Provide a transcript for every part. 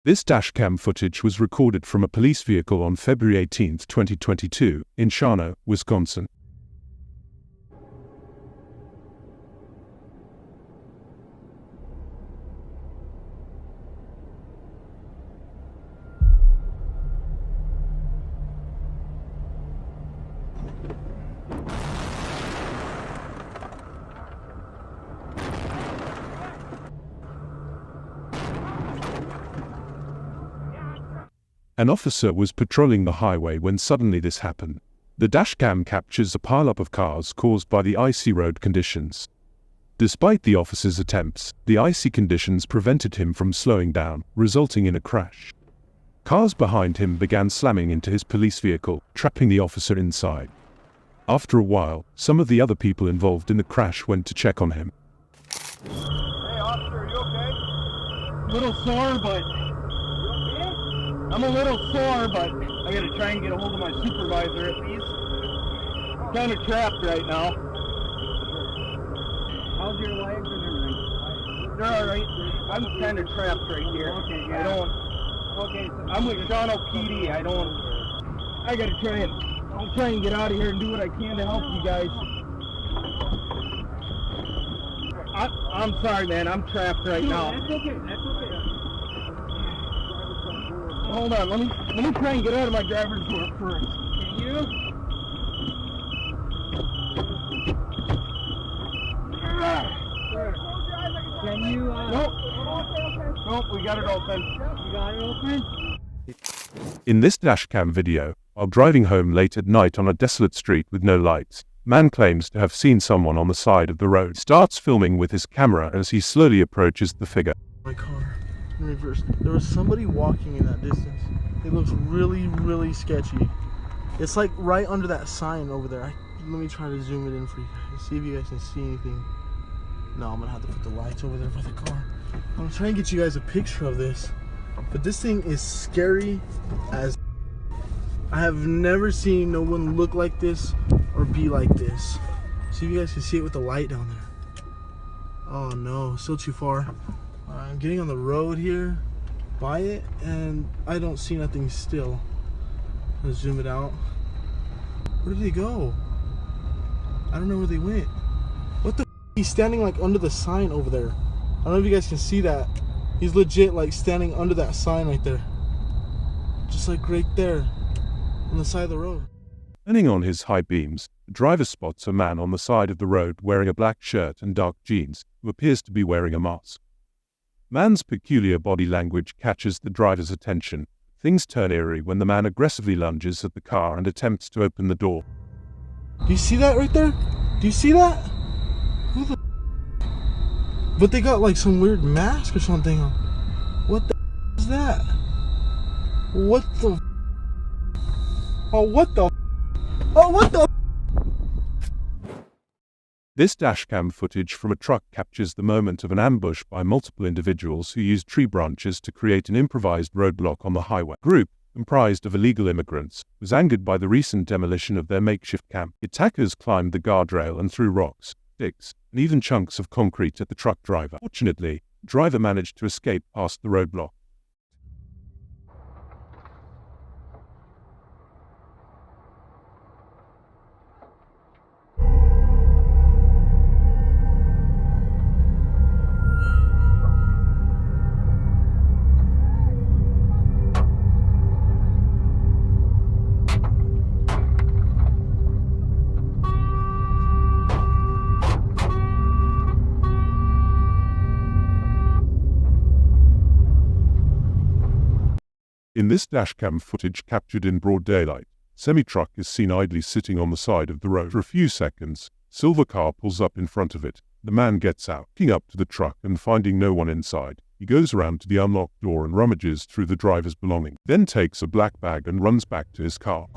This dashcam footage was recorded from a police vehicle on February 18, 2022, in Shawano, Wisconsin. An officer was patrolling the highway when suddenly this happened. The dashcam captures a pileup of cars caused by the icy road conditions. Despite the officer's attempts, the icy conditions prevented him from slowing down, resulting in a crash. Cars behind him began slamming into his police vehicle, trapping the officer inside. After a while, some of the other people involved in the crash went to check on him. Hey officer, are you okay? A little sore, but I'm a little sore, but I gotta try and get a hold of my supervisor at least. Kind of trapped right now. How's your legs and everything? They're alright. I'm kind of trapped right here. Okay, yeah. I'm with Shawano PD. I gotta I'll try and get out of here and do what I can to help you guys. I'm sorry, man. I'm trapped right now. That's okay. Hold on, let me try and get out of my driver's door first. Can you? Can you? Nope, we got it open. You got it open? In this dashcam video, while driving home late at night on a desolate street with no lights, man claims to have seen someone on the side of the road. Starts filming with his camera as he slowly approaches the figure. My car in reverse. There was somebody walking in that distance. It looks really, really sketchy. It's like right under that sign over there. Let me try to zoom it in for you guys. See if you guys can see anything. No, I'm gonna have to put the lights over there by the car. I'm trying to get you guys a picture of this. But this thing is scary as I have never seen no one look like this or be like this. See if you guys can see it with the light down there. Oh no, still too far. I'm getting on the road here by it and I don't see nothing still. Let's zoom it out. Where did they go? I don't know where they went. What the f? He's standing like under the sign over there. I don't know if you guys can see that. He's legit like standing under that sign right there. Just like right there on the side of the road. Turning on his high beams, the driver spots a man on the side of the road wearing a black shirt and dark jeans, who appears to be wearing a mask. Man's peculiar body language catches the driver's attention. Things turn eerie when the man aggressively lunges at the car and attempts to open the door. Do you see that right there? Do you see that? Who the f? But they got like some weird mask or something on. What the f is that? What the f? Oh, what the f? Oh, what the f? This dashcam footage from a truck captures the moment of an ambush by multiple individuals who used tree branches to create an improvised roadblock on the highway. The group, comprised of illegal immigrants, was angered by the recent demolition of their makeshift camp. Attackers climbed the guardrail and threw rocks, sticks, and even chunks of concrete at the truck driver. Fortunately, the driver managed to escape past the roadblock. In this dashcam footage captured in broad daylight, semi-truck is seen idly sitting on the side of the road. For a few seconds, silver car pulls up in front of it. The man gets out, walking up to the truck and finding no one inside. He goes around to the unlocked door and rummages through the driver's belongings, then takes a black bag and runs back to his car.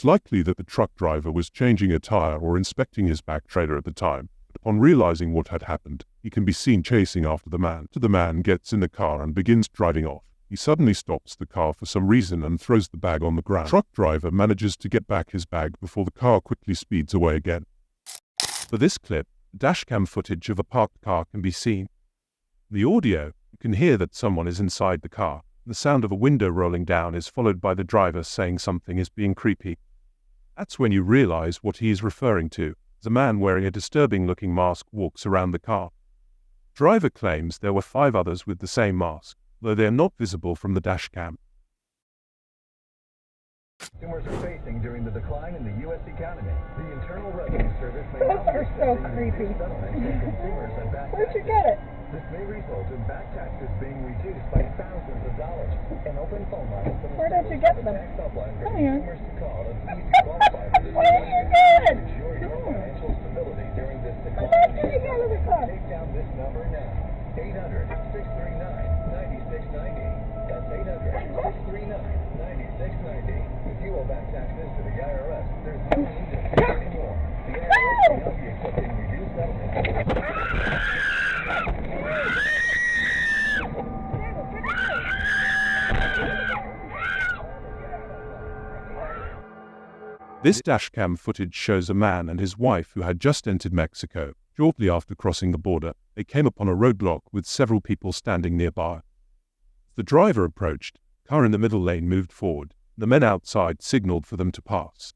It's likely that the truck driver was changing a tire or inspecting his back trailer at the time. But upon realizing what had happened, he can be seen chasing after the man. The man gets in the car and begins driving off. He suddenly stops the car for some reason and throws the bag on the ground. The truck driver manages to get back his bag before the car quickly speeds away again. For this clip, dashcam footage of a parked car can be seen. In the audio, you can hear that someone is inside the car. The sound of a window rolling down is followed by the driver saying something is being creepy. That's when you realize what he is referring to, as a man wearing a disturbing-looking mask walks around the car. The driver claims there were 5 others with the same mask, though they are not visible from the dashcam. Consumers are facing during the decline in the U.S. economy. The Internal Revenue Service may Those are so creepy. Where'd you get it? This may result in back taxes being reduced by thousands of dollars. An open phone line from Where did you get them? Come here. Consumers to call and see if you qualify for this. Where did you get it? Ensure your financial stability during this How decline. much did you get in the car? Take down this number now. 800-639-9690. That's 800-639-9690. If you owe back taxes to the IRS, there's no need to pay anymore. The IRS will not be accepting reduced settlements. This dashcam footage shows a man and his wife who had just entered Mexico. Shortly after crossing the border, they came upon a roadblock with several people standing nearby. As the driver approached, the car in the middle lane moved forward. The men outside signaled for them to pass.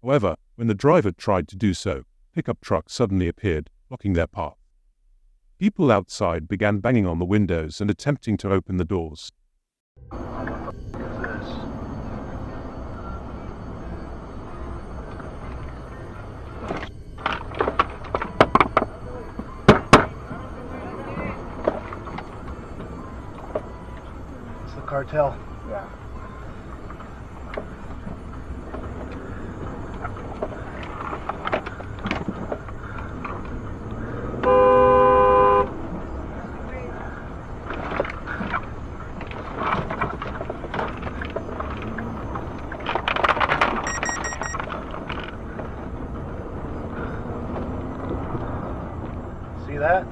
However, when the driver tried to do so, a pickup truck suddenly appeared, blocking their path. People outside began banging on the windows and attempting to open the doors. It's the cartel. Yeah. See that?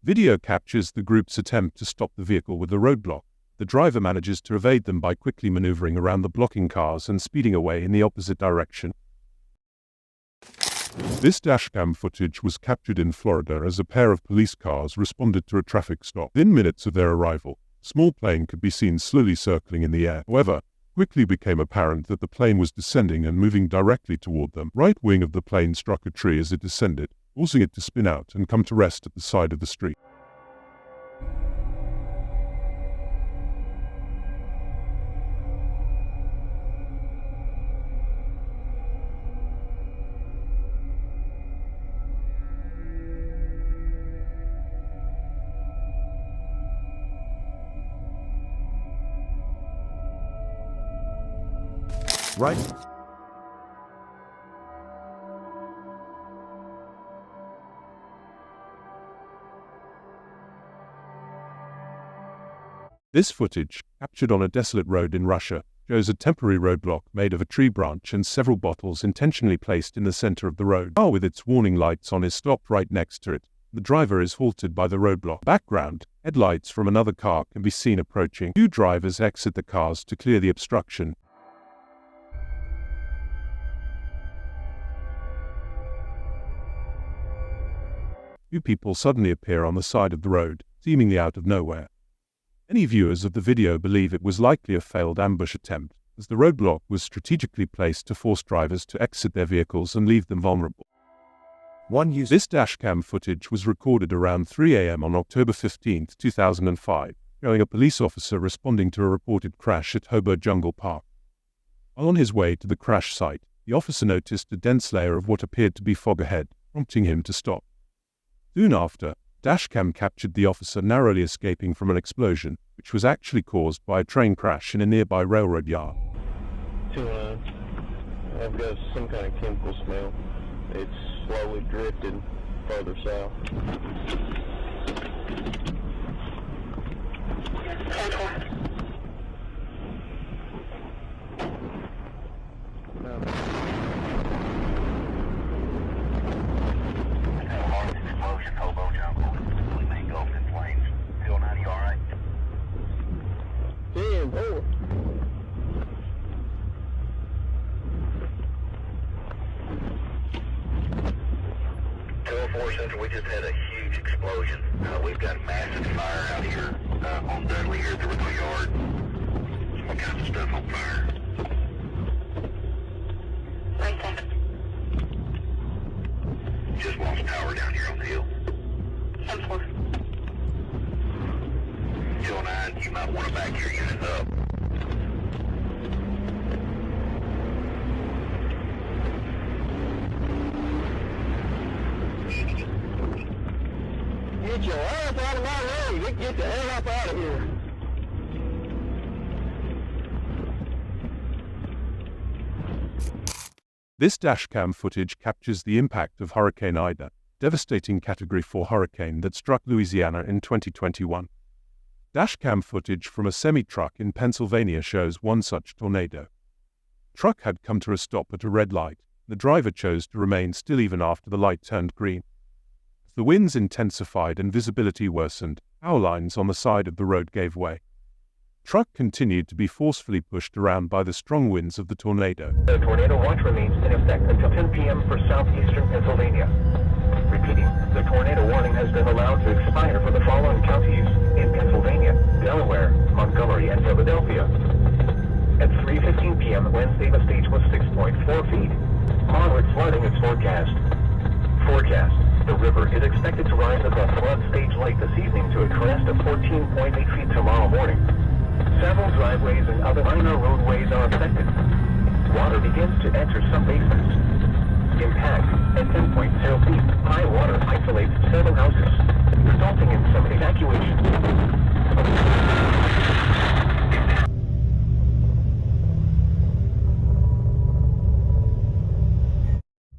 Video captures the group's attempt to stop the vehicle with the roadblock. The driver manages to evade them by quickly maneuvering around the blocking cars and speeding away in the opposite direction. This dashcam footage was captured in Florida as a pair of police cars responded to a traffic stop. Within minutes of their arrival, a small plane could be seen slowly circling in the air. However, it quickly became apparent that the plane was descending and moving directly toward them. The right wing of the plane struck a tree as it descended, causing it to spin out and come to rest at the side of the street. Right. This footage, captured on a desolate road in Russia, shows a temporary roadblock made of a tree branch and several bottles intentionally placed in the center of the road. The car with its warning lights on is stopped right next to it. The driver is halted by the roadblock. Background, headlights from another car can be seen approaching. 2 drivers exit the cars to clear the obstruction. Two people suddenly appear on the side of the road, seemingly out of nowhere. Many viewers of the video believe it was likely a failed ambush attempt, as the roadblock was strategically placed to force drivers to exit their vehicles and leave them vulnerable. This dashcam footage was recorded around 3 a.m. on October 15, 2005, showing a police officer responding to a reported crash at Hobo Jungle Park. While on his way to the crash site, the officer noticed a dense layer of what appeared to be fog ahead, prompting him to stop. Soon after, dashcam captured the officer narrowly escaping from an explosion, which was actually caused by a train crash in a nearby railroad yard. I've got some kind of chemical smell. It's slowly drifted further south. explosion. We've got massive fire out here on Dudley here at the rental yard. All kinds of stuff on fire. Right there. Just lost power down here on the hill. 10-4. 209, you might want to back your unit up. Get your ass out of my way. Get the hell up out of here. This dashcam footage captures the impact of Hurricane Ida, devastating Category 4 hurricane that struck Louisiana in 2021. Dashcam footage from a semi-truck in Pennsylvania shows one such tornado. Truck had come to a stop at a red light. The driver chose to remain still even after the light turned green. As the winds intensified and visibility worsened, power lines on the side of the road gave way. Truck continued to be forcefully pushed around by the strong winds of the tornado. The tornado watch remains in effect until 10 p.m. for southeastern Pennsylvania. Repeating, the tornado warning has been allowed to expire for the following counties in Pennsylvania, Delaware, Montgomery, and Philadelphia. At 3:15 p.m. Wednesday, the stage was 6.4 feet. Moderate flooding is forecast. The river is expected to rise above flood stage light this evening to a crest of 14.8 feet tomorrow morning. Several driveways and other minor roadways are affected. Water begins to enter some basements. Impact at 10.0 feet. High water isolates several houses, resulting in some evacuation.